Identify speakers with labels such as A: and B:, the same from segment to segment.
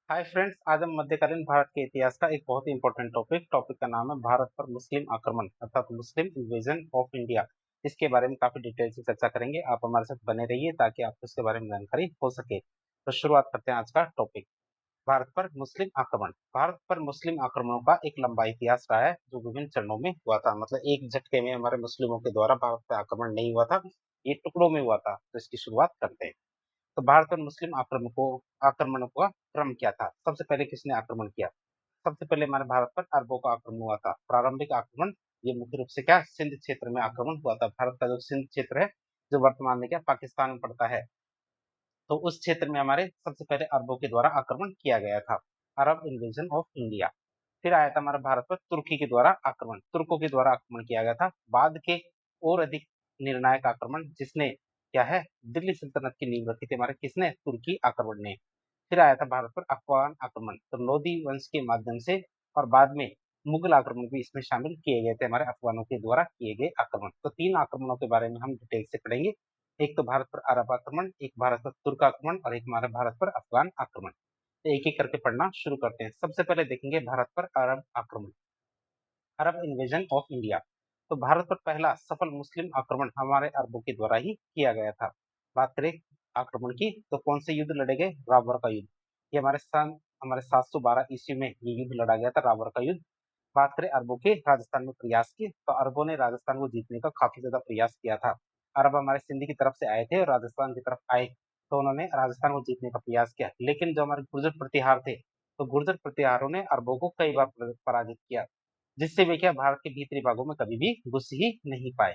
A: Hi friends, आज हम मध्यकालीन भारत के इतिहास का एक बहुत ही इंपॉर्टेंट टॉपिक का नाम है भारत पर मुस्लिम आक्रमण अर्थात मुस्लिम इन्वेजन ऑफ इंडिया। इसके बारे में काफी डिटेल से चर्चा करेंगे। आप हमारे साथ बने रहिए ताकि आपको इसके बारे में जानकारी हो सके। तो शुरुआत करते हैं आज का टॉपिक। भारत पर मुस्लिम आक्रमण। भारत पर मुस्लिम आक्रमणों का एक लंबा इतिहास रहा है जो विभिन्न चरणों में हुआ था। मतलब एक झटके में हमारे मुस्लिमों के द्वारा भारत पर आक्रमण नहीं हुआ था, ये टुकड़ों में हुआ था। तो इसकी शुरुआत करते हैं। तो भारत पर मुस्लिम आक्रमणों का क्रम क्या था? सबसे पहले किसने आक्रमण किया? सबसे पहले हमारे भारत पर अरबों का आक्रमण हुआ था। प्रारंभिक आक्रमण ये मुख्य रूप से क्या सिंध क्षेत्र में आक्रमण हुआ था। भारत का जो सिंध क्षेत्र है, जो वर्तमान में क्या पाकिस्तान में पड़ता है, तो उस क्षेत्र में हमारे सबसे पहले अरबों के द्वारा आक्रमण किया गया था। अरब इन्वेजन ऑफ इंडिया। फिर आया था हमारा भारत पर तुर्की के द्वारा आक्रमण, तुर्कों के द्वारा आक्रमण किया गया था। बाद के और अधिक निर्णायक आक्रमण जिसने क्या है दिल्ली सल्तनत की नींव रखी थी, हमारे किसने? तुर्की आक्रमण ने। फिर आया था भारत पर अफगान आक्रमण, तो लोदी वंश के माध्यम से, और बाद में मुगल आक्रमण भी इसमें शामिल किए गए थे, हमारे अफगानों के द्वारा किए गए आक्रमण। तो तीन आक्रमणों के बारे में हम डिटेल से पढ़ेंगे। एक तो भारत पर अरब आक्रमण, एक भारत पर तुर्क आक्रमण और एक हमारे भारत पर अफगान आक्रमण। तो एक एक करके पढ़ना शुरू करते हैं। सबसे पहले देखेंगे भारत पर अरब आक्रमण, अरब इन्वेजन ऑफ इंडिया। तो भारत पर पहला सफल मुस्लिम आक्रमण हमारे अरबों के द्वारा ही किया गया था। बात करें आक्रमण की, तो कौन से युद्ध लड़े गए? रावण का युद्ध। ये हमारे 712 ईस्वी में ये युद्ध लड़ा गया था, रावण का युद्ध। बात करें अरबों के राजस्थान में प्रयास की, तो अरबों ने राजस्थान को जीतने का काफी ज्यादा प्रयास किया था। अरब हमारे सिंध की तरफ से आए थे और राजस्थान की तरफ आए, तो उन्होंने राजस्थान को जीतने का प्रयास किया। लेकिन जो हमारे गुर्जर प्रतिहार थे, तो गुर्जर प्रतिहारों ने अरबों को कई बार पराजित किया, जिससे वे क्या भारत के भीतरी भागों में कभी भी घुस ही नहीं पाए।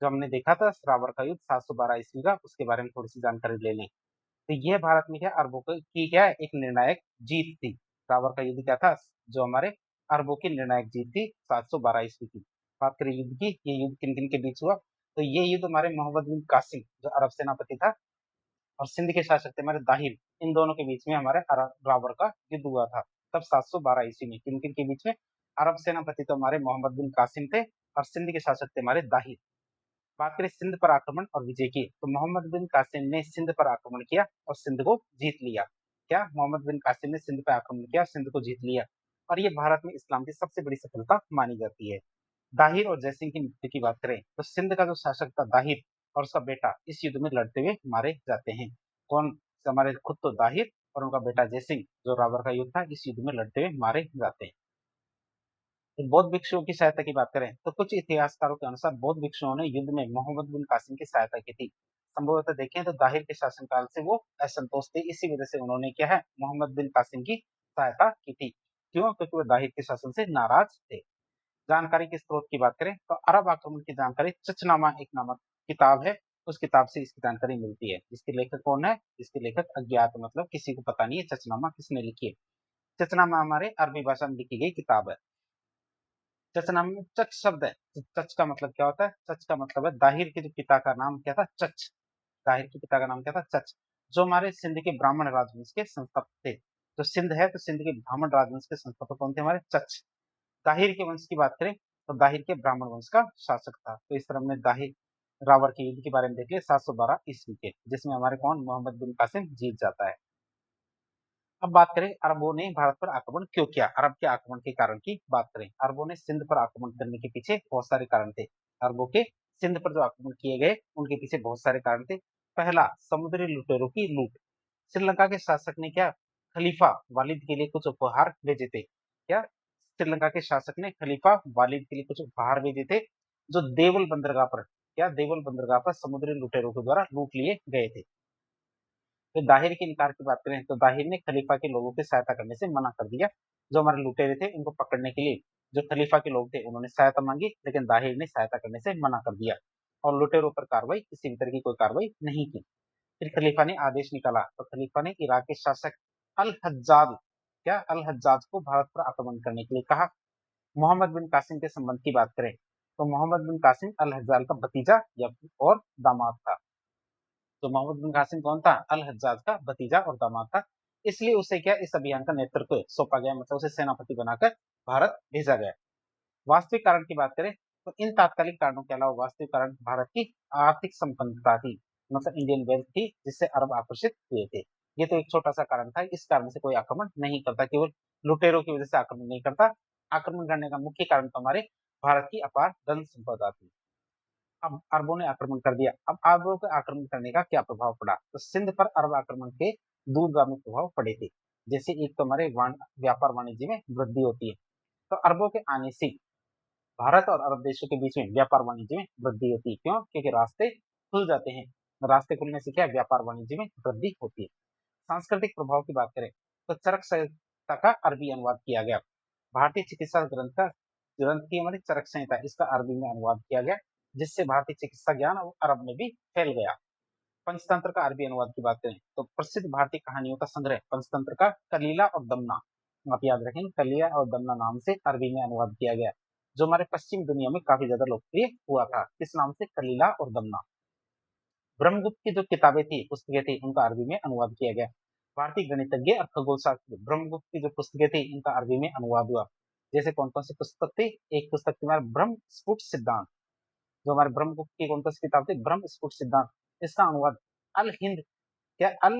A: जो हमने देखा था श्रावण का युद्ध 712 ईस्वी का, उसके बारे में थोड़ी सी जानकारी ले लें। तो यह भारत में क्या अरबों की क्या एक निर्णायक जीत थी। श्रावण का युद्ध क्या था? जो हमारे अरबों की निर्णायक जीत थी 712 ईस्वी की। बात करें युद्ध की, ये युद्ध किन किन के बीच हुआ? तो ये युद्ध हमारे मोहम्मद बिन कासिम जो अरब सेनापति था और सिंध के शासक थे हमारे दाहिर, इन दोनों के बीच में हमारे रावण का युद्ध हुआ था। तब 712 ईस्वी में किन किन के बीच में? अरब सेनापति तो हमारे मोहम्मद बिन कासिम थे और सिंध के शासक थे हमारे दाहिर। बात करें सिंध पर आक्रमण और विजय की, तो मोहम्मद बिन कासिम ने सिंध पर आक्रमण किया और सिंध को जीत लिया। क्या मोहम्मद बिन कासिम ने सिंध पर आक्रमण किया, सिंध को जीत लिया, और ये भारत में इस्लाम की सबसे बड़ी सफलता मानी जाती है। दाहिर और जयसिंह की मृत्यु की बात करें, तो सिंध का जो शासक था दाहिर और उसका बेटा इस युद्ध में लड़ते हुए मारे जाते हैं। कौन? हमारे खुद तो दाहिर और उनका बेटा जयसिंह, जो रावण का युद्ध था, इस युद्ध में लड़ते हुए मारे जाते हैं। तो बौद्ध भिक्षुओं की सहायता की बात करें, तो कुछ इतिहासकारों के अनुसार बौद्ध भिक्षुओं ने युद्ध में मोहम्मद बिन कासिम की सहायता की थी। संभवतः देखें तो दाहिर के शासनकाल से वो असंतोष थे, इसी वजह से उन्होंने क्या है मोहम्मद बिन कासिम की सहायता की थी। क्यों? क्योंकि वो दाहिर के शासन से नाराज थे। जानकारी के स्रोत की बात करें, तो अरब आक्रमण की जानकारी चचनामा एक नामक किताब है, उस किताब से इसकी जानकारी मिलती है। इसके लेखक कौन है? इसके लेखक अज्ञात, मतलब किसी को पता नहीं है चचनामा किसने लिखी है। चचनामा हमारे अरबी भाषा में लिखी गई किताब है। चचनामा में चच शब्द है, तो चच का मतलब क्या होता है? चच का मतलब है दाहिर के जो पिता का नाम क्या था? चच। दाहिर के पिता का नाम क्या था? चच। जो हमारे सिंध के ब्राह्मण राजवंश के संस्थापक थे। जो सिंध है, तो सिंध के ब्राह्मण राजवंश के संस्थापक कौन थे? हमारे चच। दाहिर के वंश की बात करें, तो दाहिर के ब्राह्मण वंश का शासक था। तो इस तरह हमने दाहिर रावण के युद्ध के बारे में देख लिया 712 ईस्वी के, जिसमें हमारे कौन मोहम्मद बिन कासिम जीत जाता है। अब बात करें अरबों ने भारत पर आक्रमण क्यों किया। अरब के आक्रमण के कारण की बात करें, अरबों ने सिंध पर आक्रमण करने के पीछे बहुत सारे कारण थे। अरबों के सिंध पर जो आक्रमण किए गए उनके पीछे बहुत सारे कारण थे। पहला, समुद्री लुटेरों की लूट। श्रीलंका के शासक ने क्या खलीफा वालिद के लिए कुछ उपहार भेजे थे? क्या श्रीलंका के शासक ने खलीफा वालिद के लिए कुछ उपहार भेजे थे, जो देवल बंदरगाह पर क्या देवल बंदरगाह पर समुद्री लुटेरों के द्वारा लूट लिए गए थे। तो दाहिर के इनकार की बात करें, तो दाहिर ने खलीफा के लोगों की सहायता करने से मना कर दिया। जो हमारे लुटेरे थे उनको पकड़ने के लिए जो खलीफा के लोग थे उन्होंने सहायता मांगी, लेकिन दाहिर ने सहायता करने से मना कर दिया और लुटेरों पर कार्रवाई किसी भी तरह की कोई कार्रवाई नहीं की। फिर खलीफा ने आदेश निकाला, तो खलीफा ने इराक के शासक अल हज्जाज अल हज्जाज को भारत पर आक्रमण करने के लिए कहा। मोहम्मद बिन कासिम के संबंध की बात करें, तो मोहम्मद बिन कासिम अल हज्जाज का भतीजा या और दामाद था। तो मोहम्मद बिन कासिम कौन था? अल हज्जाज का भतीजा और दामाद था। इसलिए उसे क्या इस अभियान का नेतृत्व सौंपा गया, मतलब उसे सेनापति बनाकर भारत भेजा गया। वास्तविक कारण की बात करें, तो इन तात्कालिक कारणों के अलावा वास्तविक कारण भारत की आर्थिक संपन्नता थी, मतलब इंडियन वेल्थ थी, जिससे अरब आकर्षित हुए थे। ये तो एक छोटा सा कारण था, इस कारण से कोई आक्रमण नहीं करता, केवल लुटेरों की वजह से आक्रमण नहीं करता। आक्रमण करने का मुख्य कारण तो हमारे भारत की अपार धन संपदा थी। अब अरबों ने आक्रमण कर दिया। अब अरबों के आक्रमण करने का क्या प्रभाव पड़ा? तो सिंध पर अरब आक्रमण के दूरगामी प्रभाव पड़े थे। जैसे एक तो हमारे व्यापार वाणिज्य में वृद्धि होती है, तो अरबों के आने से भारत और अरब देशों के बीच में व्यापार वाणिज्य में वृद्धि होती है। क्यों? क्योंकि रास्ते खुल जाते हैं। रास्ते खुलने से क्या है? व्यापार वाणिज्य में वृद्धि होती है। सांस्कृतिक प्रभाव की बात करें तो चरक संहिता का अरबी अनुवाद किया गया। भारतीय चिकित्सा ग्रंथ की हमारी चरक संहिता, इसका अरबी में अनुवाद किया गया, जिससे भारतीय चिकित्सा ज्ञान अरब में भी फैल गया। पंचतंत्र का अरबी अनुवाद की बात करें तो प्रसिद्ध भारतीय कहानियों का संग्रह पंचतंत्र का कलीला और दमना, आप याद रखेंगे, कलिया और दमना नाम से अरबी में अनुवाद किया गया, जो हमारे पश्चिम दुनिया में काफी ज्यादा लोकप्रिय हुआ था। किस नाम से? कलीला और दमना। ब्रह्मगुप्त की जो किताबें थी, पुस्तकें थी, उनका अरबी में अनुवाद किया गया। भारतीय गणितज्ञ और खगोल शास्त्री ब्रह्मगुप्त की जो पुस्तकें थी, इनका अरबी में अनुवाद हुआ। जैसे कौन कौन सी पुस्तक थी? एक पुस्तक थी हमारे ब्रह्म स्फुट सिद्धांत, जो हमारे ब्रह्मगुप्त की कौन कौन सी किताब थी? ब्रह्म स्फुट सिद्धांत। इसका अनुवाद अल हिंद, क्या अल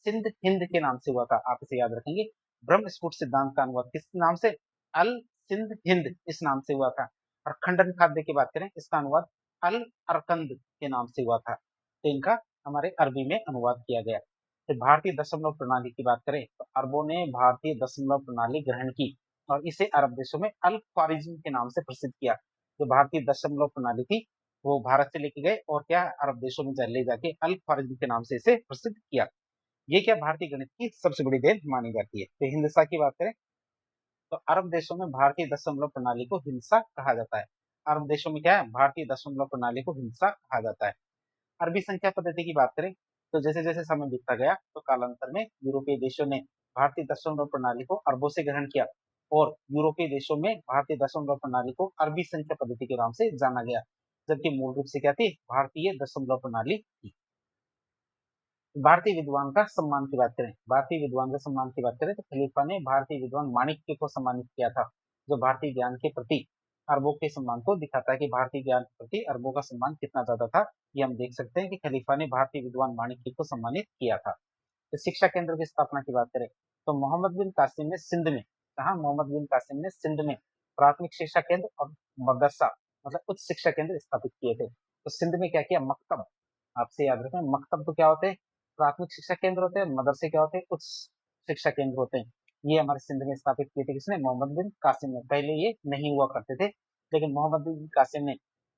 A: सिंध हिंद के नाम से हुआ था, आप इसे याद रखेंगे। ब्रह्म स्फुट सिद्धांत का अनुवाद किस नाम से? अल सिंध हिंद इस नाम से हुआ था। और खंडन खाद्य की बात करें, इसका अनुवाद अल अरकंद के नाम से हुआ था। तो इनका हमारे अरबी में अनुवाद किया गया। तो भारतीय दशमलव प्रणाली की बात करें तो अरबों ने भारतीय दशमलव प्रणाली ग्रहण की और इसे अरब देशों में अल ख्वारिज्म के नाम से प्रसिद्ध किया। जो भारतीय दशमलव प्रणाली थी, वो भारत से लेके गए और क्या अरब देशों में ले जाके अल ख्वारिज्म के नाम से इसे प्रसिद्ध किया। ये क्या भारतीय गणित की सबसे बड़ी देन मानी जाती है। तो हिंदसा की बात करें तो अरब देशों में भारतीय दशमलव प्रणाली को हिंसा कहा जाता है। अरब देशों में क्या है? भारतीय दशमलव प्रणाली को हिंसा कहा जाता है। अरबी संख्या पद्धति की बात करें तो जैसे जैसे समय बीतता गया तो कालांतर में यूरोपीय देशों ने भारतीय दशमलव प्रणाली को अरबों से ग्रहण किया और यूरोपीय देशों में भारतीय दशमलव प्रणाली को अरबी संख्या पद्धति के नाम से जाना गया, जबकि मूल रूप से क्या थी? भारतीय दशमलव प्रणाली थी। भारतीय विद्वान का सम्मान की बात करें, भारतीय विद्वान का सम्मान की बात करें तो खलीफा ने भारतीय विद्वान माणिक्य को सम्मानित किया था, जो भारतीय ज्ञान के प्रति अरबों के सम्मान को दिखाता है कि भारतीय ज्ञान के प्रति अरबों का सम्मान कितना ज्यादा था। ये हम देख सकते हैं कि खलीफा ने भारतीय विद्वान माणिक्य को सम्मानित किया था। तो शिक्षा केंद्र की स्थापना की बात करें तो मोहम्मद बिन कासिम ने सिंध में, कहा? मोहम्मद बिन कासिम ने सिंध में प्राथमिक शिक्षा केंद्र और मदरसा मतलब उच्च शिक्षा केंद्र स्थापित किए थे। तो सिंध में क्या किया? मकतब, आपसे याद रखें, मकतब तो क्या होते हैं? प्राथमिक शिक्षा केंद्र होते हैं। मदरसे क्या होते हैं? उच्च शिक्षा केंद्र होते हैं। ये हमारे सिंध में स्थापित किए थे। किसने? मोहम्मद बिन कासिम ने। पहले ये नहीं हुआ करते थे, लेकिन मोहम्मद बिन कासिम ने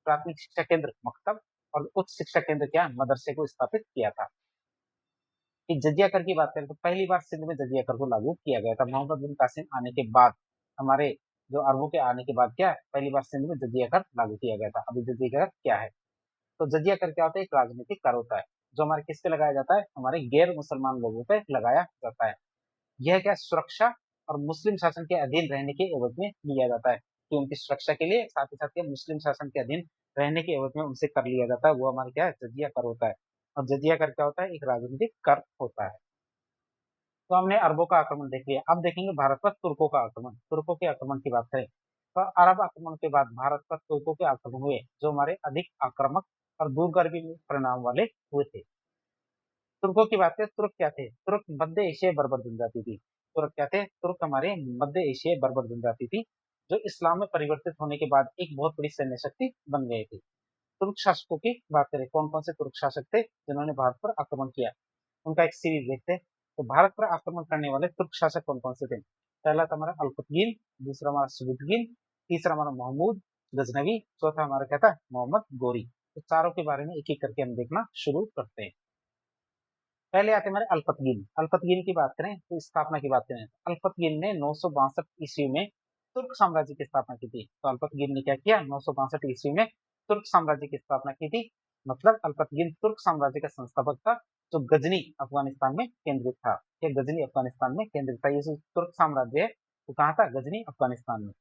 A: प्राथमिक शिक्षा केंद्र मकतब और उच्च शिक्षा केंद्र क्या? मदरसे को स्थापित किया था। कि जजिया कर की बात करें तो पहली बार सिंध में जजिया कर को लागू किया गया था मोहम्मद बिन कासिम आने के बाद। हमारे जो अरबों के आने के बाद क्या है? पहली बार सिंध में जजिया कर लागू किया गया था। अभी जजिया कर क्या है? तो जजिया कर क्या होता है? एक राजनीतिक कर होता है, जो हमारे किस पे लगाया जाता है? हमारे गैर मुसलमान लोगों पे लगाया जाता है। यह क्या? सुरक्षा और मुस्लिम शासन के अधीन रहने के एवज में लिया जाता है, कि उनकी सुरक्षा के लिए साथ ही साथ क्या मुस्लिम शासन के अधीन रहने के एवज में उनसे कर लिया जाता है। वो हमारे क्या है? जजिया कर होता है। और जजिया कर क्या होता है? एक राजनीतिक कर होता है। तो हमने अरबों का आक्रमण देख लिया। अब देखेंगे भारत पर तुर्कों का आक्रमण। तुर्कों के आक्रमण की बात करें तो अरब आक्रमण के बाद भारत पर तुर्कों के आक्रमण हुए, जो हमारे अधिक आक्रामक और दूरगामी परिणाम वाले हुए थे। तुर्कों की बात करें, तुर्क क्या थे? तुर्क मध्य एशियाई बर्बर जनजाति थी। तुर्क क्या थे? तुर्क हमारे मध्य एशियाई बर्बर जनजाति थी, जो इस्लाम में परिवर्तित होने के बाद एक बहुत बड़ी सैन्य शक्ति बन गए थे। तुर्क शासकों की बात करें, कौन कौन से तुर्क शासक थे जिन्होंने भारत पर आक्रमण किया? उनका एक सीरीज देखते हैं। तो भारत पर आक्रमण करने वाले तुर्क शासक कौन कौन से थे? पहला था हमारा अल्पतगीन, दूसरा हमारा सुबुतगीन, तीसरा हमारा महमूद गजनवी, चौथा हमारा क्या था? मोहम्मद गोरी। तो चारों के बारे में एक एक करके हम देखना शुरू करते हैं। पहले आते हैं हमारे अल्पतगीन। अल्पतगीन की बात करें तो स्थापना की बात करें, अल्पतगीन ने 962 ईस्वी में तुर्क साम्राज्य की स्थापना की थी। तो अल्पतगीन ने क्या किया? 962 ईस्वी में तुर्क साम्राज्य की स्थापना की थी। मतलब अल्पतगीन तुर्क साम्राज्य का संस्थापक था, जो गजनी अफगानिस्तान में केंद्रित था। ये गजनी अफगानिस्तान में केंद्रित था। ये जो तुर्क साम्राज्य है वो कहाँ था? गजनी अफगानिस्तान में।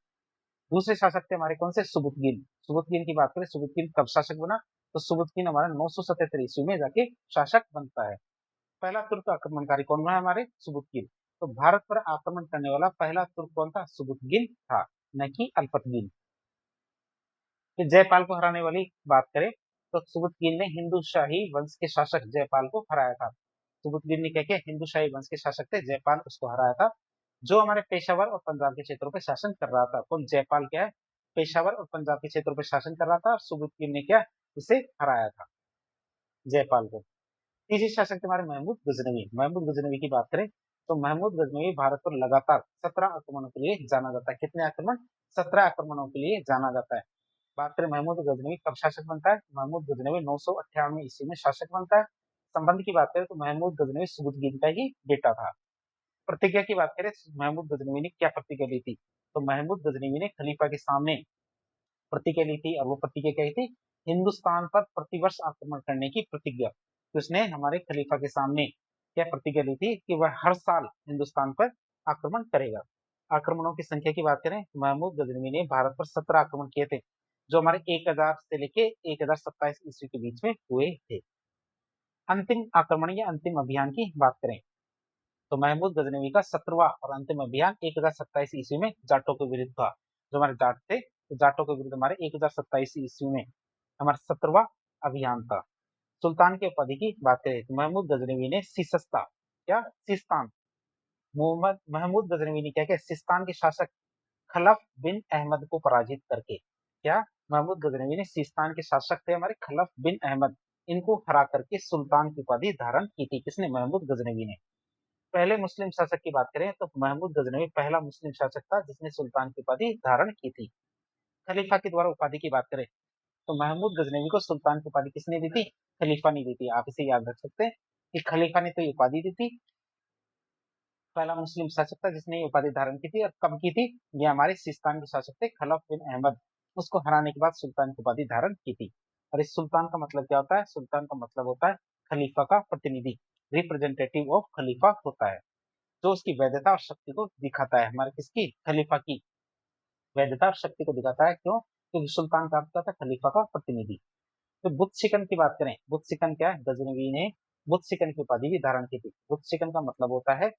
A: दूसरे शासक थे हमारे कौन से? सुबुतगीन। सुबुतगीन की बात करें, सुबुतगीन कब शासक बना? तो सुबुतगीन हमारा 977 ईस्वी में जाके शासक बनता है। पहला तुर्क आक्रमणकारी कौन बना? हमारे सुबुतगीन। तो भारत पर आक्रमण करने वाला पहला तुर्क कौन था? सुबुतगीन था, न कि अल्पतगीन। फिर जयपाल को हराने वाली बात करें तो सुबुतगीन ने हिंदू शाही वंश के शासक जयपाल को हराया था। सुबुतगिन ने क्या किया, हिंदूशाही वंश के शासक थे जयपाल, उसको हराया था। जो हमारे पेशावर और पंजाब के क्षेत्रों पे शासन कर रहा था, कौन, जयपाल क्या है, पेशावर और पंजाब के क्षेत्रों पे शासन कर रहा था, और सुबुतगिन ने क्या, इसे हराया था, जयपाल को। तीसरे शासक थे हमारे महमूद गजनवी। महमूद गजनवी की बात करें तो महमूद गजनवी भारत पर लगातार 17 आक्रमणों के लिए जाना जाता है। कितने आक्रमण, 17 आक्रमणों के लिए जाना जाता है। बात करें महमूद गजनवी कब शासक बनता है, महमूद गजनवी 998 ईस्वी में शासक बनता है। संबंध की बात करें तो महमूद गजनवी सुबुतगिन का ही बेटा था। प्रतिज्ञा की बात करें, महमूद गजनवी ने क्या प्रतिज्ञा ली थी, तो महमूद गजनवी ने खलीफा के सामने प्रतिज्ञा ली थी, और वो प्रतिज्ञा क्या थी, हिंदुस्तान पर प्रतिवर्ष आक्रमण करने की प्रतिज्ञा। तो उसने हमारे खलीफा के सामने क्या प्रतिज्ञा ली थी कि वह हर साल हिंदुस्तान पर आक्रमण करेगा। आक्रमणों की संख्या की बात करें तो महमूद गजनवी ने भारत पर 17 आक्रमण किए थे, जो हमारे 1000 से लेके 1027 ईस्वी के बीच में हुए थे। अंतिम आक्रमण या अंतिम अभियान की बात करें तो महमूद गजनवी का 17वां और अंतिम अभियान 1027 ईस्वी में जाटों के विरुद्ध था। जो हमारे जाट थे, तो जाटों के विरुद्ध हमारे 1027 ईस्वी में हमारा 17वां अभियान था। सुल्तान की उपाधि की बात करें तो महमूद गजनवी ने सिसस्ता, क्या, सिस्तान, मोहम्मद महमूद गजनवी ने क्या किया, सिस्तान के शासक खलफ बिन अहमद को पराजित करके, क्या, महमूद गजनवी ने सिस्तान के शासक थे हमारे खलफ बिन अहमद, इनको हरा करके सुल्तान की उपाधि धारण की थी। किसने, महमूद गजनवी ने। पहले मुस्लिम शासक की बात करें तो महमूद गजनवी पहला मुस्लिम शासक था जिसने सुल्तान की उपाधि धारण की थी। खलीफा के द्वारा उपाधि की बात करें तो महमूद गजनवी को सुल्तान की उपाधि किसने दी थी, खलीफा ने दी थी। आप इसे याद रख सकते हैं कि खलीफा ने तो ये उपाधि दी थी, पहला मुस्लिम शासक था जिसने ये उपाधि धारण की थी। और कब की थी, ये हमारे सिस्तान के शासक थे खलफ बिन अहमद, उसको हराने के बाद सुल्तान की उपाधि धारण की थी। और इस सुल्तान का मतलब क्या होता है, सुल्तान का मतलब होता है खलीफा का प्रतिनिधि, रिप्रेजेंटेटिव ऑफ खलीफा होता है, जो उसकी वैधता और शक्ति को दिखाता है। हमारे किसकी, खलीफा की वैधता और शक्ति को दिखाता है। क्यों, क्योंकि सुल्तान का अर्थ था खलीफा का प्रतिनिधि। तो बुत शिकन की बात करें, बुत शिकन क्या है, गजनवी ने बुत शिकन की उपाधि भी धारण की थी। बुत शिकन का मतलब होता है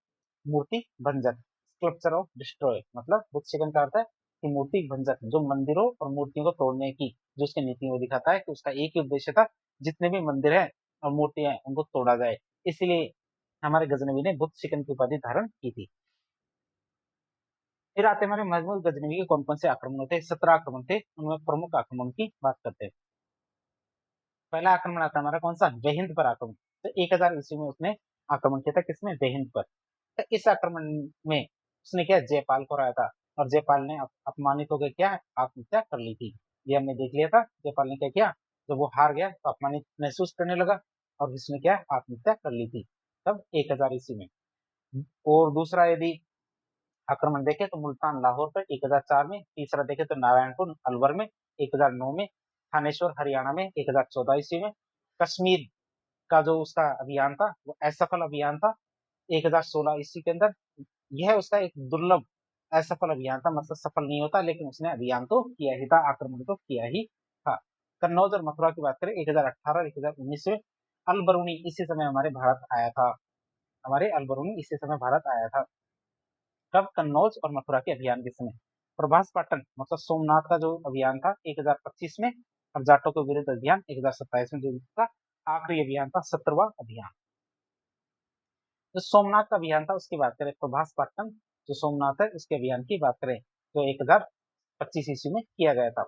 A: मूर्ति भंजक, स्कल्पचर ऑफ डिस्ट्रॉय, मतलब बुत शिकन का अर्थ है कि मूर्ति भंजक, जो मंदिरों और मूर्तियों को तोड़ने की जो उसकी नीति वो दिखाता है कि उसका एक ही उद्देश्य था, जितने भी मंदिर हैं और मूर्तियां हैं उनको तोड़ा जाए। इसलिए हमारे गजनवी ने बुत शिकन की उपाधि धारण की थी। फिर आते हैं हमारे महमूद गजनवी के कौन कौन से आक्रमण थे, 17 आक्रमण थे, उनमें प्रमुख आक्रमण की बात करते हैं। पहला आक्रमण आता है हमारा कौन सा, जयहिंद पर आक्रमण। तो 1000 ईस्वी में उसने आक्रमण किया था, किसमें, जयहिंद पर। तो इस आक्रमण में उसने क्या, जयपाल को हराया था, और जयपाल ने अपमानित होकर क्या, आत्महत्या कर ली थी। ये हमने देख लिया था, जयपाल ने क्या किया, जब वो हार गया तो अपमानित महसूस करने लगा, और उसने क्या, आत्महत्या कर ली थी, तब 1000 ईस्वी में। और दूसरा यदि आक्रमण देखें तो मुल्तान लाहौर पर 1004 में, तीसरा देखें तो नारायणपुर अलवर में 1009 में, थानेश्वर हरियाणा में 1014 ईस्वी में, कश्मीर का जो उसका अभियान था वो असफल अभियान था 1016 ईस्वी के अंदर। यह उसका एक दुर्लभ असफल अभियान था, मतलब सफल नहीं होता लेकिन उसने अभियान तो किया ही था, आक्रमण तो किया ही था। कन्नौज और मथुरा की बात करें 1018 1019 में, अलबरूनी इसी समय हमारे भारत आया था, हमारे अलबरूनी इसी समय भारत आया था। कब, कन्नौज और मथुरा के अभियान के समय। प्रभास पाटन मतलब सोमनाथ का जो अभियान था 1025 में, और जाटों के विरुद्ध अभियान 1027 में, जो इसका आखिरी अभियान था, 17वां अभियान। जो सोमनाथ का अभियान था उसकी बात करें, प्रभास पाटन जो सोमनाथ है उसके अभियान की बात करें तो 1025 ईस्वी में किया गया था।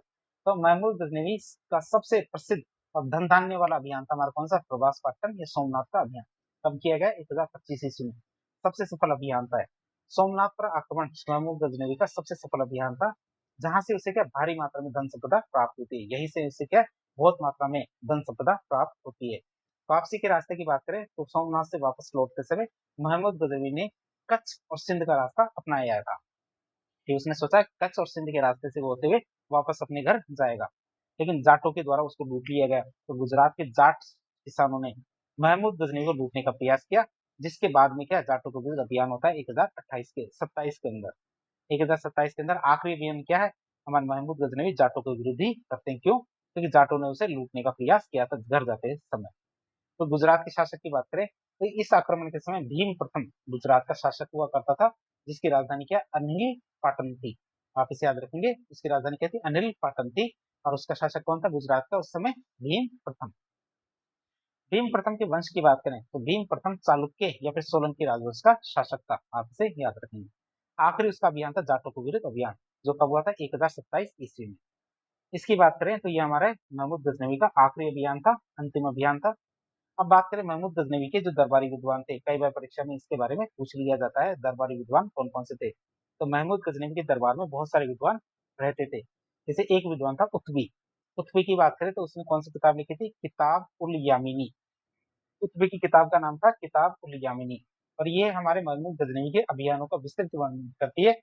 A: तो महमूद गजनवी का सबसे प्रसिद्ध और धन धान्य वाला अभियान था हमारा कौन सा, प्रभास पाटन या सोमनाथ का अभियान। कब किया गया, 1025 ईस्वी में, सबसे सफल अभियान था। सोमनाथ पर आक्रमण महमूद गजनवी का सबसे सफल अभियान था, जहां से उसे क्या, भारी मात्रा में धन संपदा प्राप्त होती है। यही से उसे क्या, बहुत मात्रा में धन संपदा प्राप्त होती है। वापसी के रास्ते की बात करें तो सोमनाथ से वापस लौटते समय महमूद गजनवी ने कच्छ और सिंध का रास्ता अपनाया था, कि उसने सोचा कच्छ और सिंध के रास्ते से वो होते हुए वापस अपने घर जाएगा, लेकिन जाटों के द्वारा उसको लूट लिया गया। तो गुजरात के जाट किसानों ने महमूद गजनवी को लूटने का प्रयास किया, जिसके बाद में क्या, जाटों के विरुद्ध अभियान होता है 1028 के 27 के अंदर। 1027 के अंदर आखिरी अभियान क्या है, हमारे महमूद गजनवी जाटों के विरुद्ध ही करते हैं। क्यों, क्योंकि जाटों ने उसे लूटने का प्रयास किया था घर जाते समय। तो गुजरात के शासक की बात करें तो इस आक्रमण के समय भीम प्रथम गुजरात का शासक हुआ करता था, जिसकी राजधानी क्या, अनिल पाटन थी। आप इसे याद रखेंगे, इसकी राजधानी क्या थी, अनिल पाटन थी, और उसका शासक कौन था, गुजरात का उस समय भीम प्रथम। भीम प्रथम के वंश की बात करें तो भीम प्रथम चालुक्य या फिर सोलंकी राजवंश का शासक था, आप इसे याद रखेंगे। आखिरी उसका अभियान था जाटों के विरुद्ध अभियान, जो कब हुआ था 1027 ईस्वी में। इसकी बात करें तो ये हमारे महमूद गजनवी का आखिरी अभियान था, अंतिम अभियान था। अब बात करें महमूद गजनवी के जो दरबारी विद्वान थे, कई बार परीक्षा में इसके बारे में पूछ लिया जाता है, दरबारी विद्वान कौन कौन से थे। तो महमूद गजनवी के दरबार में बहुत सारे विद्वान रहते थे। जैसे एक विद्वान था उत्बी। उत्बी की बात करें तो उसने कौन सी किताब लिखी थी, किताब उल यामिनी। उत्बी की किताब का नाम था किताब उल यामिनी। और ये हमारे महमूद गजनवी के अभियानों का विस्तृत वर्णन करती है।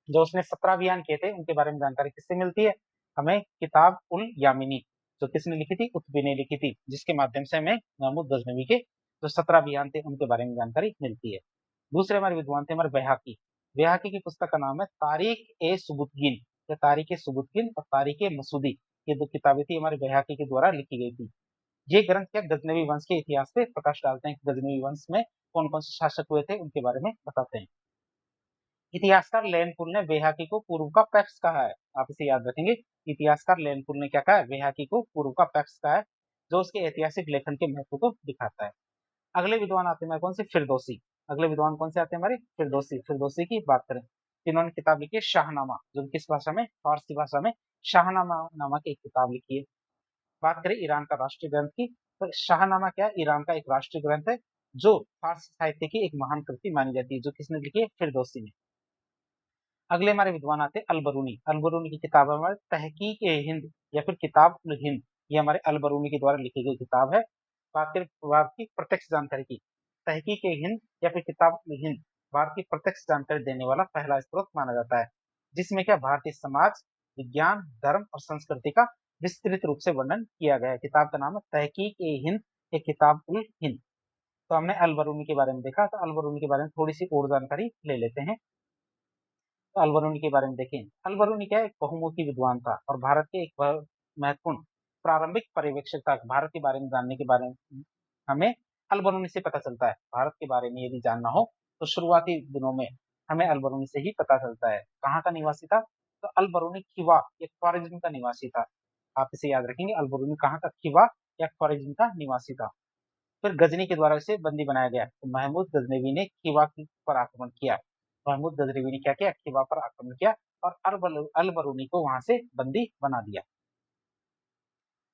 A: जो उसने 17 अभियान किए थे उनके बारे में जानकारी किससे मिलती है, हमें किताब उल यामिनी, जो किसने लिखी थी, कुतुबी ने लिखी थी, जिसके माध्यम से हमें महमूद गजनवी के जो 17 अभियान थे उनके बारे में जानकारी मिलती है। दूसरे हमारे विद्वान थे हमारे बैहाकी। बैहाकी की पुस्तक का नाम है तारीख ए सुबुतगिन, या तारीख ए सुबुतगिन और तारीख ए मसूदी। ये दो किताबें थी हमारे बैहाकी के द्वारा लिखी गई थी। ये ग्रंथ क्या गजनवी वंश के इतिहास पे प्रकाश डालते हैं, गजनवी वंश में कौन कौन से शासक हुए थे उनके बारे में बताते हैं। इतिहासकार लैंडपुल ने बेहाकी को पूर्व का पैक्स कहा है, आप इसे याद रखेंगे। इतिहासकार लैंडपुल ने क्या कहा है, बेहाकी को पूर्व का पैक्स कहा है, जो उसके ऐतिहासिक लेखन के महत्व को दिखाता है। अगले विद्वान आते हैं कौन से, फिरदौसी। अगले विद्वान कौन से आते हैं हमारे, फिरदौसी। फिरदौसी की बात करें, इन्होंने किताब लिखी है शाहनामा, जो किस भाषा में, फारसी भाषा में शाहनामा नामक एक किताब लिखी है। बात करें ईरान का राष्ट्रीय ग्रंथ की, तो शाहनामा क्या है, ईरान का एक राष्ट्रीय ग्रंथ है, जो फारसी साहित्य की एक महान कृति मानी जाती है, जो किसने लिखी है, फिरदौसी ने। अगले हमारे विद्वान आते हैं अलबरूनी। अलबरूनी की किताब है हमारे तहकीक ए हिंद या फिर किताब उल हिंद। ये हमारे अलबरूनी के द्वारा लिखी गई किताब है। बात करें भारत की प्रत्यक्ष जानकारी की, तहकीक ए हिंद या फिर किताब उल हिंद भारत की प्रत्यक्ष जानकारी देने वाला पहला स्रोत माना जाता है, जिसमें क्या भारतीय समाज, विज्ञान, धर्म और संस्कृति का विस्तृत रूप से वर्णन किया गया है। किताब का नाम है तहकीक ए हिंद या किताब उल हिंद। तो हमने अलबरूनी के बारे में देखा, तो अलबरूनी के बारे में थोड़ी सी और जानकारी ले लेते हैं। तो अलबरूनी के बारे में देखें, अलबरूनी क्या है, एक बहुमुखी विद्वान था और भारत के एक महत्वपूर्ण प्रारंभिक पर्यवेक्षक था। भारत के बारे में जानने के बारे में हमें अलबरूनी से पता चलता है। भारत के बारे में यदि जानना हो तो शुरुआती दिनों में हमें अलबरूनी से ही पता चलता है। कहाँ का निवासी था, तो अलबरूनी खिवा या ख्वारिज्म का निवासी था। आप इसे याद रखेंगे, अलबरूनी कहाँ का, खिवा या ख्वारिज्म का निवासी था। फिर गजनी के द्वारा इसे बंदी बनाया गया, तो महमूद गजनवी ने खिवा पर आक्रमण किया। महमूद गजनवी ने क्या किया, खिवा पर आक्रमण किया और अलबरूनी को वहां से बंदी बना दिया।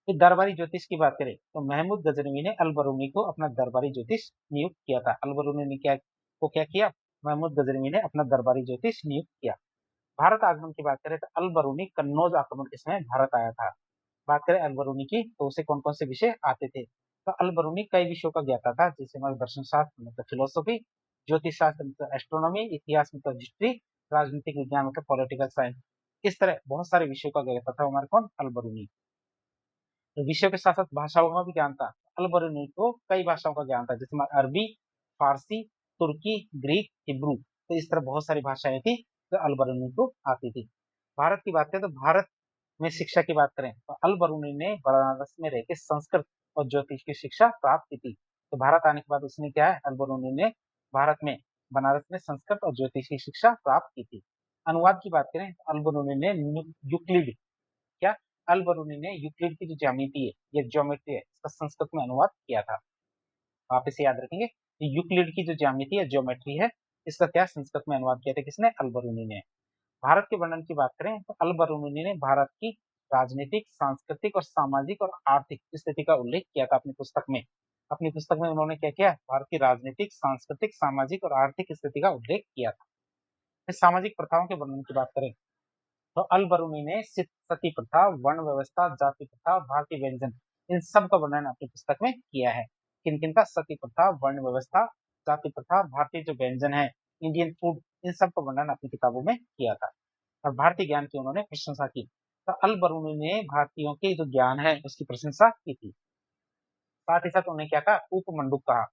A: फिर दरबारी ज्योतिष की बात करें तो महमूद गजनवी ने अलबरूनी को अपना दरबारी ज्योतिष नियुक्त किया था। अलबरूनी ने क्या किया, महमूद गजनवी ने अपना दरबारी ज्योतिष नियुक्त किया। भारत आगमन की बात करें तो अलबरूनी कन्नौज आक्रमण के समय भारत आया था। बात करें अलबरूनी की तो उसे कौन कौन से विषय आते थे, तो अलबरूनी कई विषयों का ज्ञाता था, जैसे हमारे दर्शन शास्त्र मतलब फिलोसफी, ज्योतिष शास्त्र मतलब एस्ट्रोनॉमी, इतिहास मतलब हिस्ट्री, राजनीतिक विज्ञान मतलब पॉलिटिकल साइंस। इस तरह बहुत सारे विषयों का ज्ञाता था हमारे कौन, अलबरूनी। तो विषयों के साथ साथ भाषाओं का भी ज्ञान था। अलबरूनी को कई भाषाओं का ज्ञान था, जैसे हमारे अरबी, फारसी, तुर्की, ग्रीक, हिब्रू। तो इस तरह बहुत सारी भाषाएं थी जो अलबरूनी को आती थी। भारत की बात करें तो भारत में शिक्षा की बात करें तो अलबरूनी ने बनारस में रहकर संस्कृत और ज्योतिष की शिक्षा प्राप्त की थी। तो भारत आने के बाद उसने क्या है, अलबरूनी ने भारत में बनारस में संस्कृत और ज्योतिष की शिक्षा प्राप्त की थी। अनुवाद की बात करें तो अलबरूनी ने यूक्लिड, क्या, अलबरूनी ने यूक्लिड की जो ज्यामिति है या ज्योमेट्री है इसका संस्कृत में अनुवाद किया था। आप इसे याद रखेंगे, यूक्लिड की जो ज्यामिति है ज्योमेट्री है इसका क्या संस्कृत में अनुवाद किया था, किसने, अलबरूनी ने। भारत के वर्णन की बात करें तो अलबरूनी ने भारत की राजनीतिक, सांस्कृतिक और सामाजिक और आर्थिक स्थिति का उल्लेख किया था अपनी पुस्तक में। अपनी पुस्तक में उन्होंने क्या किया, भारत की राजनीतिक, सांस्कृतिक, सामाजिक और आर्थिक स्थिति का उल्लेख किया था। फिर सामाजिक प्रथाओं के वर्णन की बात करें तो अलबरूनी ने सती प्रथा, वर्ण व्यवस्था, जाति प्रथा, भारतीय व्यंजन, इन सब का वर्णन अपनी पुस्तक में किया है। किन किन का, सती प्रथा, वर्ण व्यवस्था, जाति प्रथा, भारतीय जो व्यंजन है, इंडियन फूड, इन सब का वर्णन अपनी किताबों में किया था और भारतीय ज्ञान की उन्होंने प्रशंसा की। तो अलबरूनी ने भारतीयों के जो ज्ञान है उसकी प्रशंसा की थी। साथ ही साथ उन्होंने क्या कहा, उपमंडुक कहा।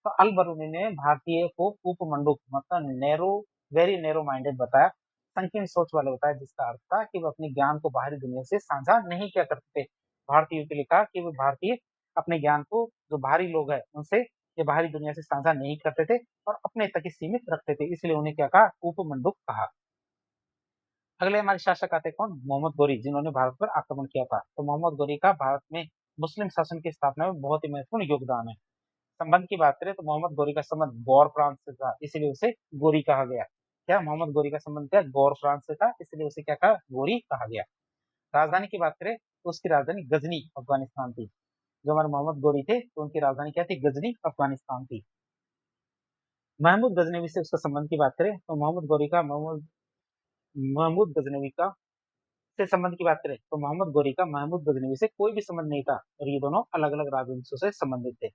A: तो अलबरूनी ने भारतीय को उपमंडुक मतलब नैरो, वेरी नैरो माइंडेड बताया, संकीर्ण सोच वाले बताया, जिसका अर्थ था कि वो अपने ज्ञान को बाहरी दुनिया से साझा नहीं किया करते थे। भारतीयों के लिए कहा कि वो भारतीय अपने ज्ञान को जो बाहरी लोग हैं उनसे ये बाहरी दुनिया से साझा नहीं करते थे और अपने तक ही सीमित रखते थे, इसलिए उन्हें क्या कहा, उपमंडुक कहा। अगले हमारे शासक आते कौन, मोहम्मद गोरी, जिन्होंने भारत पर आक्रमण किया था। तो मोहम्मद गोरी का भारत में मुस्लिम शासन की स्थापना में बहुत ही महत्वपूर्ण योगदान है। संबंध की बात करें तो मोहम्मद गोरी का संबंध गौर प्रांत से था, इसीलिए उसे गोरी कहा गया। क्या मोहम्मद गोरी का संबंध क्या गौर प्रांत से था, इसलिए उसे क्या कहा, गोरी कहा गया। राजधानी की बात करें तो उसकी राजधानी गजनी अफगानिस्तान थी। जो हमारे मोहम्मद गोरी थे तो उनकी राजधानी क्या थी, गजनी अफगानिस्तान थी। महमूद गजनवी से उसका संबंध की बात करें तो मोहम्मद गोरी का महमूद महमूद गजनवी का से संबंध की बात करें तो मोहम्मद गोरी का महमूद गजनवी से कोई भी संबंध नहीं था, और ये दोनों अलग अलग राजवंशों से संबंधित थे।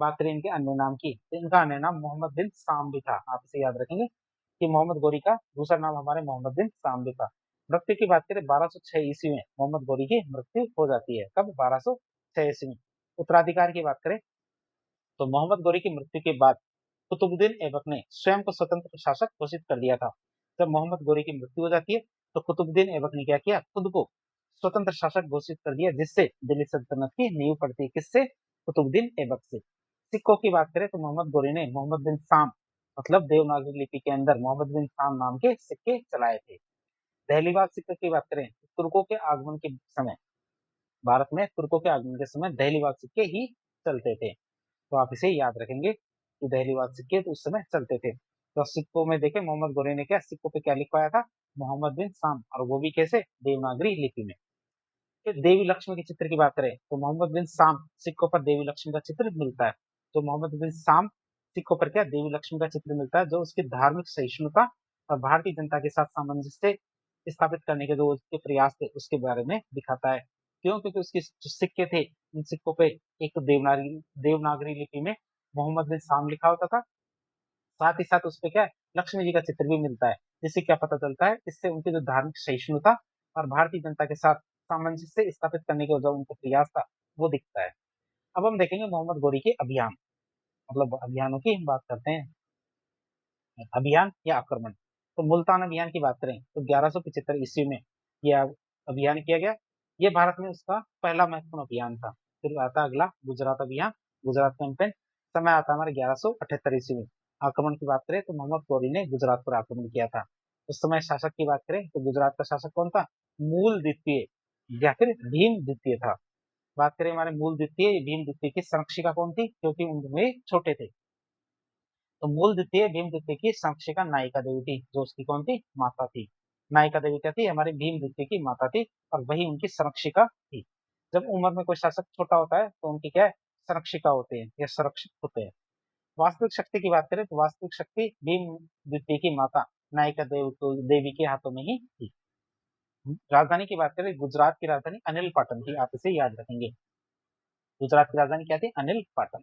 A: बात करें इनके अन्य नाम की तो इनका अन्य नाम मोहम्मद बिन साम भी था। आप इसे याद रखेंगे कि मोहम्मद गोरी का दूसरा नाम हमारे मोहम्मद बिन साम भी था। मृत्यु की बात करें 1206 ईस्वी में मोहम्मद गोरी की मृत्यु हो जाती है। कब, 1206 ईस्वी में। उत्तराधिकार की बात करें तो मोहम्मद गोरी की मृत्यु के बाद कुतुबुद्दीन ऐबक ने स्वयं को स्वतंत्र शासक घोषित कर दिया था। जब मोहम्मद गोरी की मृत्यु हो जाती है तो कुतुबुद्दीन ऐबक ने क्या किया, खुद को स्वतंत्र शासक घोषित कर दिया, जिससे दिल्ली सल्तनत की नींव पड़ती है। किससे, कुतुबुद्दीन ऐबक से। सिक्कों की बात करें तो मोहम्मद गोरी ने मोहम्मद बिन साम मतलब देवनागरी लिपि के अंदर मोहम्मद बिन साम नाम के सिक्के चलाए थे। दहलीवाल सिक्के की बात करें तो तुर्कों के आगमन के समय, भारत में तुर्कों के आगमन के समय दहलीवाल सिक्के ही चलते थे। तो आप इसे याद रखेंगे कि दहलीवाल सिक्के तो उस समय चलते थे। तो सिक्कों में देखें मोहम्मद गोरी ने क्या सिक्कों पे क्या लिखवाया था, मोहम्मद बिन साम, और वो भी कैसे, देवनागरी लिपि में। फिर देवी लक्ष्मी के चित्र की बात करें तो मोहम्मद बिन साम सिक्कों पर देवी लक्ष्मी का चित्र मिलता है। तो मोहम्मद बिन साम सिक्कों पर क्या, देवी लक्ष्मी का चित्र मिलता है, जो उसकी धार्मिक सहिष्णुता और भारतीय जनता के साथ सामंजस्य स्थापित करने के जो उसके प्रयास थे उसके बारे में दिखाता है। क्यों, क्योंकि उसके जो सिक्के थे उन सिक्कों पे एक देवनागरी लिपि में मोहम्मद बिन साम लिखा होता था। साथ ही साथ उसपे क्या है, लक्ष्मी जी का चित्र भी मिलता है। जिससे क्या पता चलता है, इससे उनकी जो धार्मिक सहिष्णुता और भारतीय जनता के साथ सामंजस्य स्थापित करने का जो उनका प्रयास था वो दिखता है। अब हम देखेंगे मोहम्मद गोरी के अभियान, मतलब अभियानों की हम बात करते हैं। अभियान या आक्रमण, तो मुल्तान अभियान की बात करें तो 1175 ईस्वी में यह अभियान किया गया। ये भारत में उसका पहला महत्वपूर्ण अभियान था। फिर आता अगला गुजरात अभियान, गुजरात कैंपेन, समय आता हमारे 1178 ईस्वी में। आक्रमण की बात करें तो मोहम्मद गौरी ने गुजरात पर आक्रमण किया था। उस समय शासक की बात करें तो गुजरात का शासक कौन था, मूल द्वितीय या फिर भीम द्वितीय था। बात करें हमारे मूल द्वितीय भीम द्वितीय की संरक्षिका कौन थी, क्योंकि उनमें छोटे थे। तो मूल द्वितीय भीम द्वितीय की संरक्षिका नायिका देवी थी, जो उसकी कौन थी, माता थी। नायिका देवी क्या थी, हमारे भीम द्वितीय की माता थी, और वही उनकी संरक्षिका थी। जब उम्र में कोई शासक छोटा होता है तो उनकी क्या है, संरक्षिका होते हैं या संरक्षित होते हैं। वास्तविक शक्ति की बात करें तो वास्तविक शक्ति भीम द्वितीय की माता नायिका देवी के हाथों में ही थी। राजधानी की बात करें, गुजरात की राजधानी अनिल पाटन थी। आप इसे याद रखेंगे, गुजरात की राजधानी क्या थी, अनिल पाटन।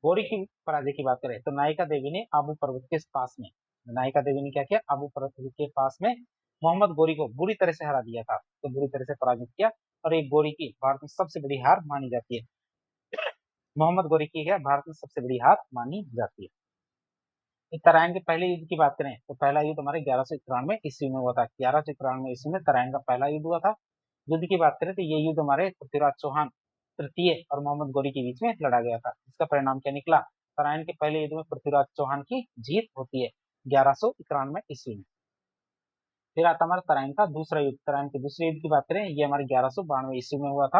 A: गौरी की पराजय की बात करें तो नायिका देवी ने आबू पर्वत के पास में, नायिका देवी ने क्या किया, आबू पर्वत के पास में मोहम्मद गोरी को बुरी तरह से हरा दिया था, तो बुरी तरह से पराजित किया। और एक गोरी की भारत में सबसे बड़ी हार मानी जाती है। मोहम्मद गोरी की क्या भारत में सबसे बड़ी हार मानी जाती है। तराइन के पहले युद्ध की बात करें तो पहला युद्ध हमारे 1191 ईस्वी में हुआ था। 1191 ईस्वी में तराइन का पहला युद्ध हुआ था। युद्ध की बात करें तो ये युद्ध हमारे पृथ्वीराज चौहान तृतीय और मोहम्मद गौरी के बीच में लड़ा गया था। इसका परिणाम क्या निकला, तराइन के पहले युद्ध में पृथ्वीराज चौहान की जीत होती है 1191 ईस्वी में। फिर आता हमारा तराइन का दूसरा युद्ध। तराइन के दूसरे युद्ध की बात करें, ये हमारे 1192 ईस्वी में हुआ था।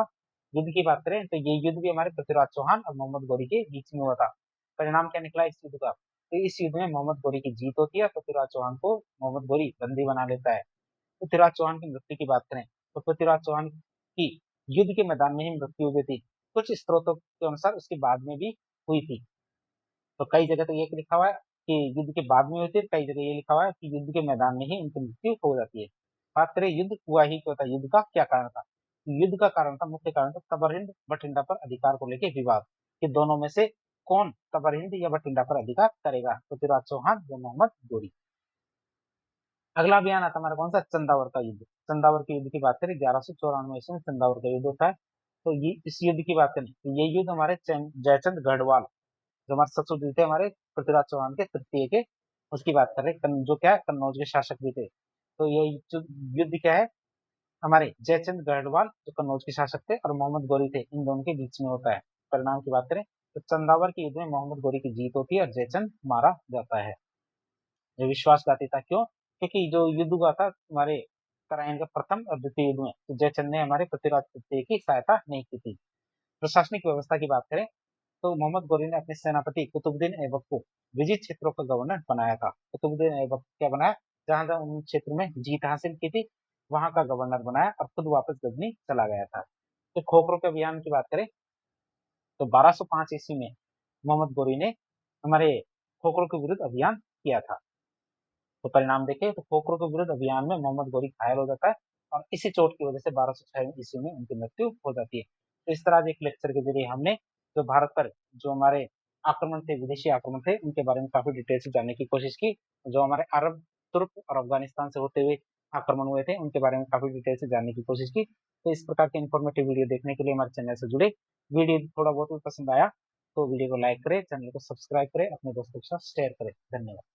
A: युद्ध की बात करें तो ये युद्ध भी हमारे पृथ्वीराज चौहान और मोहम्मद गौरी के बीच में हुआ था। परिणाम क्या निकला इस युद्ध का, तो इस युद्ध में मोहम्मद गौरी की जीत होती है। पृथ्वीराज चौहान को मोहम्मद गौरी बंदी बना लेता है। पृथ्वीराज चौहान की मृत्यु की बात करें तो पृथ्वीराज चौहान की युद्ध के मैदान में ही मृत्यु हो गई थी। कुछ स्रोतों के अनुसार उसके बाद में भी हुई थी। तो कई जगह तो ये लिखा हुआ है कि युद्ध के बाद में होती है, कई जगह ये लिखा हुआ है कि युद्ध के मैदान में ही उनकी मृत्यु हो जाती है। बात करें युद्ध हुआ ही क्यों था, युद्ध का क्या कारण था। युद्ध का कारण था, मुख्य कारण था तबरहिंद बठिंडा पर अधिकार को लेकर विवाद, कि दोनों में से कौन तबरहिंद या बठिंडा पर अधिकार करेगा, पृथ्वीराज चौहान या मोहम्मद गोरी। अगला अभियान आता हमारा कौन सा, चंदावर का युद्ध। चंदावर के युद्ध की बात करें 1194 ईस्वी में चंदावर का युद्ध होता है। तो ये इस युद्ध की बात करें तो ये युद्ध हमारे जयचंद गढ़वाल, जो हमारे ससुर थे हमारे पृथ्वीराज चौहान के तृतीय के, उसकी बात कर रहे हैं, जो क्या है कन्नौज के शासक भी थे। तो ये जो युद्ध क्या है, हमारे जयचंद गढ़वाल जो कन्नौज के शासक थे और मोहम्मद गौरी थे, इन दोनों के बीच में होता है। परिणाम की बात करें तो चंदावर के युद्ध में मोहम्मद गौरी की जीत होती है और जयचंद मारा जाता है। जो विश्वासघाती था, क्यों, क्योंकि जो युद्ध हुआ था हमारे तराइन का प्रथम और द्वितीय युद्ध में, तो जयचंद ने हमारे पृथ्वीराज तृतीय की सहायता नहीं की थी। प्रशासनिक व्यवस्था की बात करें तो मोहम्मद गोरी ने अपने सेनापति कुतुबुद्दीन ऐबक को विजित क्षेत्रों का गवर्नर बनाया था। कुतुबुद्दीन ऐबक क्या बनाया, जहां जहां उन क्षेत्र में जीत हासिल की थी वहां का गवर्नर बनाया और खुद वापस गजनी चला गया था। तो खोखरों के अभियान की बात करें तो 1205 ईस्वी में मोहम्मद गोरी ने हमारे खोखरों के विरुद्ध अभियान किया था। तो परिणाम देखें तो खोखरों के विरुद्ध अभियान में मोहम्मद गोरी घायल हो जाता है और इसी चोट की वजह से 1206 ईस्वी में उनकी मृत्यु हो जाती है। तो इस तरह आज एक लेक्चर के जरिए हमने जो भारत पर जो हमारे आक्रमण थे, विदेशी आक्रमण थे, उनके बारे में काफी डिटेल से जानने की कोशिश की। जो हमारे अरब, तुर्क और अफगानिस्तान से होते हुए आक्रमण हुए थे, उनके बारे में काफी डिटेल से जानने की कोशिश की। तो इस प्रकार के इन्फॉर्मेटिव वीडियो देखने के लिए हमारे चैनल से जुड़े। वीडियो थोड़ा बहुत भी पसंद आया तो वीडियो को लाइक करें, चैनल को सब्सक्राइब करें, अपने दोस्तों के साथ शेयर करें। धन्यवाद।